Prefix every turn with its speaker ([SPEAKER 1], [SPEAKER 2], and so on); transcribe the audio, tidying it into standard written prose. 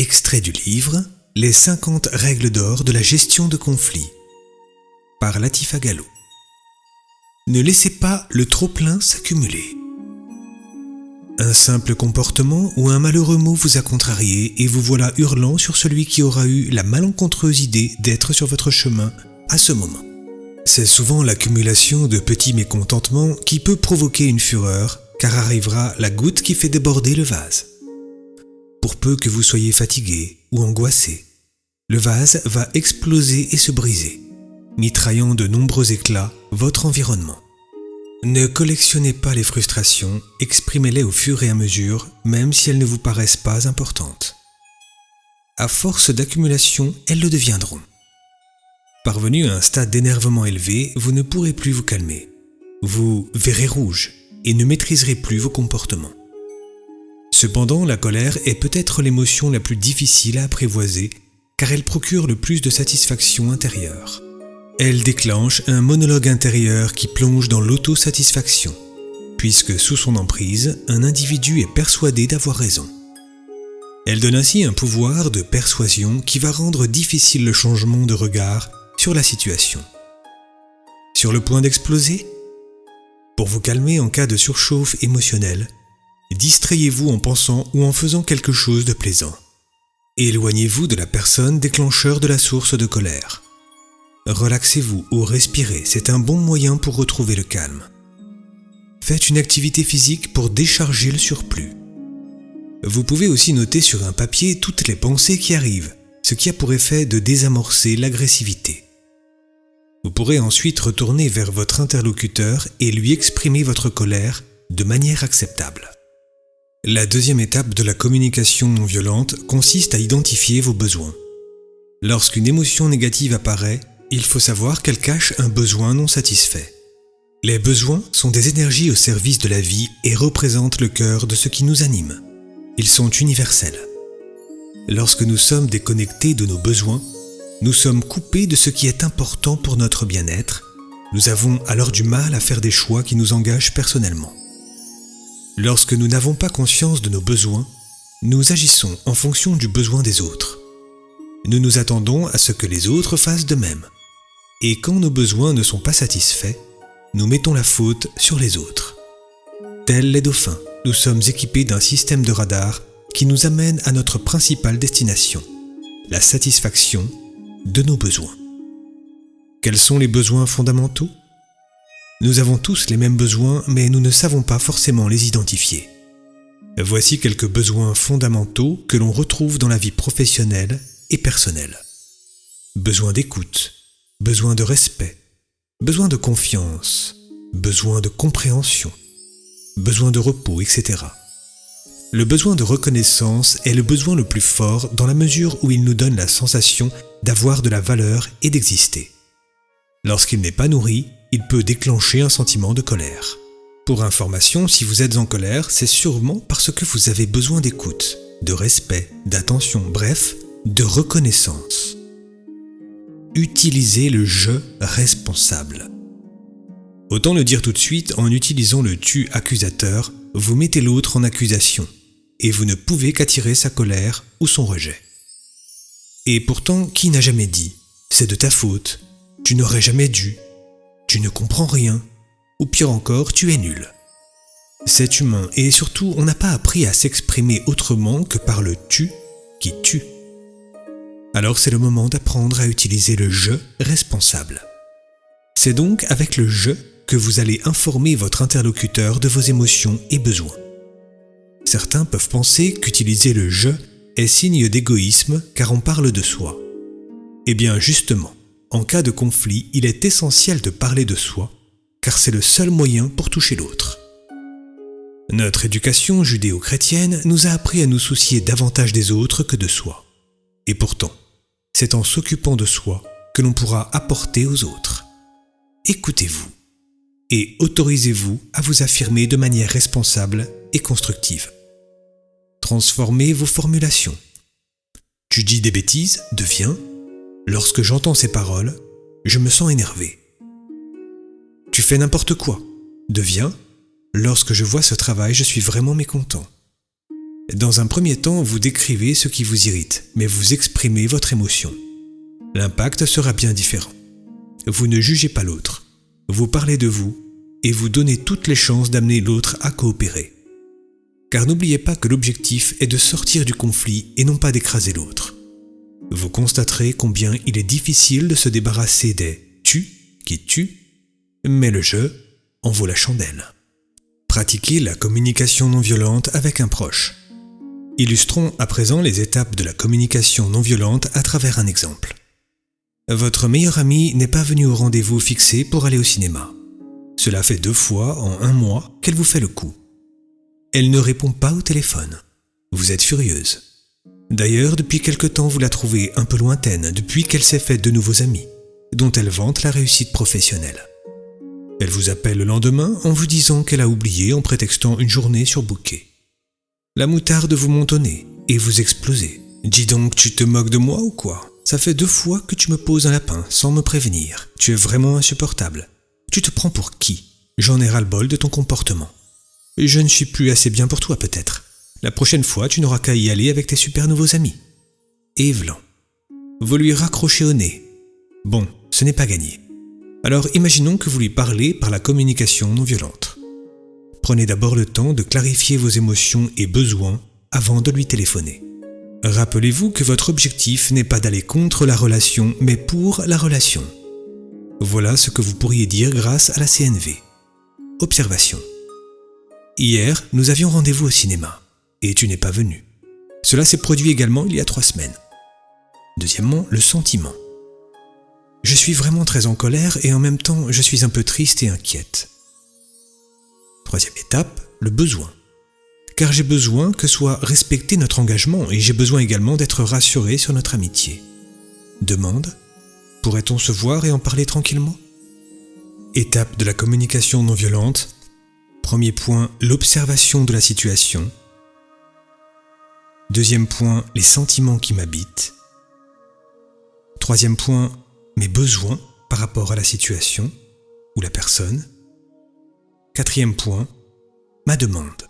[SPEAKER 1] Extrait du livre « Les 50 règles d'or de la gestion de conflits » par Latifa Gallo. Ne laissez pas le trop-plein s'accumuler. Un simple comportement ou un malheureux mot vous a contrarié et vous voilà hurlant sur celui qui aura eu la malencontreuse idée d'être sur votre chemin à ce moment. C'est souvent l'accumulation de petits mécontentements qui peut provoquer une fureur, car arrivera la goutte qui fait déborder le vase. Pour peu que vous soyez fatigué ou angoissé, le vase va exploser et se briser, mitraillant de nombreux éclats votre environnement. Ne collectionnez pas les frustrations, exprimez-les au fur et à mesure, même si elles ne vous paraissent pas importantes. À force d'accumulation, elles le deviendront. Parvenu à un stade d'énervement élevé, vous ne pourrez plus vous calmer. Vous verrez rouge et ne maîtriserez plus vos comportements. Cependant, la colère est peut-être l'émotion la plus difficile à apprivoiser, car elle procure le plus de satisfaction intérieure. Elle déclenche un monologue intérieur qui plonge dans l'autosatisfaction, puisque sous son emprise, un individu est persuadé d'avoir raison. Elle donne ainsi un pouvoir de persuasion qui va rendre difficile le changement de regard sur la situation. Sur le point d'exploser ? Pour vous calmer en cas de surchauffe émotionnelle, distrayez-vous en pensant ou en faisant quelque chose de plaisant. Éloignez-vous de la personne déclencheur de la source de colère. Relaxez-vous ou respirez, c'est un bon moyen pour retrouver le calme. Faites une activité physique pour décharger le surplus. Vous pouvez aussi noter sur un papier toutes les pensées qui arrivent, ce qui a pour effet de désamorcer l'agressivité. Vous pourrez ensuite retourner vers votre interlocuteur et lui exprimer votre colère de manière acceptable. La deuxième étape de la communication non violente consiste à identifier vos besoins. Lorsqu'une émotion négative apparaît, il faut savoir qu'elle cache un besoin non satisfait. Les besoins sont des énergies au service de la vie et représentent le cœur de ce qui nous anime. Ils sont universels. Lorsque nous sommes déconnectés de nos besoins, nous sommes coupés de ce qui est important pour notre bien-être. Nous avons alors du mal à faire des choix qui nous engagent personnellement. Lorsque nous n'avons pas conscience de nos besoins, nous agissons en fonction du besoin des autres. Nous nous attendons à ce que les autres fassent de même. Et quand nos besoins ne sont pas satisfaits, nous mettons la faute sur les autres. Tels les dauphins, nous sommes équipés d'un système de radar qui nous amène à notre principale destination, la satisfaction de nos besoins. Quels sont les besoins fondamentaux ? Nous avons tous les mêmes besoins, mais nous ne savons pas forcément les identifier. Voici quelques besoins fondamentaux que l'on retrouve dans la vie professionnelle et personnelle. Besoin d'écoute, besoin de respect, besoin de confiance, besoin de compréhension, besoin de repos, etc. Le besoin de reconnaissance est le besoin le plus fort dans la mesure où il nous donne la sensation d'avoir de la valeur et d'exister. Lorsqu'il n'est pas nourri, il peut déclencher un sentiment de colère. Pour information, si vous êtes en colère, c'est sûrement parce que vous avez besoin d'écoute, de respect, d'attention, bref, de reconnaissance. Utilisez le « je » responsable. Autant le dire tout de suite, en utilisant le « tu » accusateur, vous mettez l'autre en accusation, et vous ne pouvez qu'attirer sa colère ou son rejet. Et pourtant, qui n'a jamais dit « c'est de ta faute »,« tu n'aurais jamais dû »,« tu ne comprends rien », ou pire encore, « tu es nul ». C'est humain, et surtout, on n'a pas appris à s'exprimer autrement que par le « tu » qui tue. Alors c'est le moment d'apprendre à utiliser le « je » responsable. C'est donc avec le « je » que vous allez informer votre interlocuteur de vos émotions et besoins. Certains peuvent penser qu'utiliser le « je » est signe d'égoïsme car on parle de soi. Eh bien justement, en cas de conflit, il est essentiel de parler de soi car c'est le seul moyen pour toucher l'autre. Notre éducation judéo-chrétienne nous a appris à nous soucier davantage des autres que de soi. Et pourtant, c'est en s'occupant de soi que l'on pourra apporter aux autres. Écoutez-vous et autorisez-vous à vous affirmer de manière responsable et constructive. Transformez vos formulations. Tu dis des bêtises devient « Lorsque j'entends ces paroles, je me sens énervé ». Tu fais n'importe quoi devient « Lorsque je vois ce travail, je suis vraiment mécontent ». Dans un premier temps, vous décrivez ce qui vous irrite, mais vous exprimez votre émotion. L'impact sera bien différent. Vous ne jugez pas l'autre. Vous parlez de vous et vous donnez toutes les chances d'amener l'autre à coopérer. Car n'oubliez pas que l'objectif est de sortir du conflit et non pas d'écraser l'autre. Vous constaterez combien il est difficile de se débarrasser des « tu » qui tuent, mais le « je » en vaut la chandelle. Pratiquez la communication non violente avec un proche. Illustrons à présent les étapes de la communication non violente à travers un exemple. Votre meilleure amie n'est pas venue au rendez-vous fixé pour aller au cinéma. Cela fait 2 fois en 1 mois qu'elle vous fait le coup. Elle ne répond pas au téléphone. Vous êtes furieuse. D'ailleurs, depuis quelque temps, vous la trouvez un peu lointaine depuis qu'elle s'est faite de nouveaux amis, dont elle vante la réussite professionnelle. Elle vous appelle le lendemain en vous disant qu'elle a oublié en prétextant une journée surbookée. La moutarde vous monte au nez et vous explosez. « Dis donc, tu te moques de moi ou quoi ? Ça fait 2 fois que tu me poses un lapin sans me prévenir. Tu es vraiment insupportable. Tu te prends pour qui ? J'en ai ras-le-bol de ton comportement. Je ne suis plus assez bien pour toi peut-être. La prochaine fois, tu n'auras qu'à y aller avec tes super nouveaux amis. » Et Vlan. Vous lui raccrochez au nez. Bon, ce n'est pas gagné. Alors imaginons que vous lui parlez par la communication non violente. Prenez d'abord le temps de clarifier vos émotions et besoins avant de lui téléphoner. Rappelez-vous que votre objectif n'est pas d'aller contre la relation, mais pour la relation. Voilà ce que vous pourriez dire grâce à la CNV. Observation. Hier, nous avions rendez-vous au cinéma, et tu n'es pas venu. Cela s'est produit également il y a 3 semaines. Deuxièmement, le sentiment. Je suis vraiment très en colère et en même temps, je suis un peu triste et inquiète. Troisième étape, le besoin. Car j'ai besoin que soit respecté notre engagement et j'ai besoin également d'être rassuré sur notre amitié. Demande, pourrait-on se voir et en parler tranquillement ? Étape de la communication non violente. Premier point, l'observation de la situation. Deuxième point, les sentiments qui m'habitent. Troisième point, mes besoins par rapport à la situation ou la personne. Quatrième point, ma demande.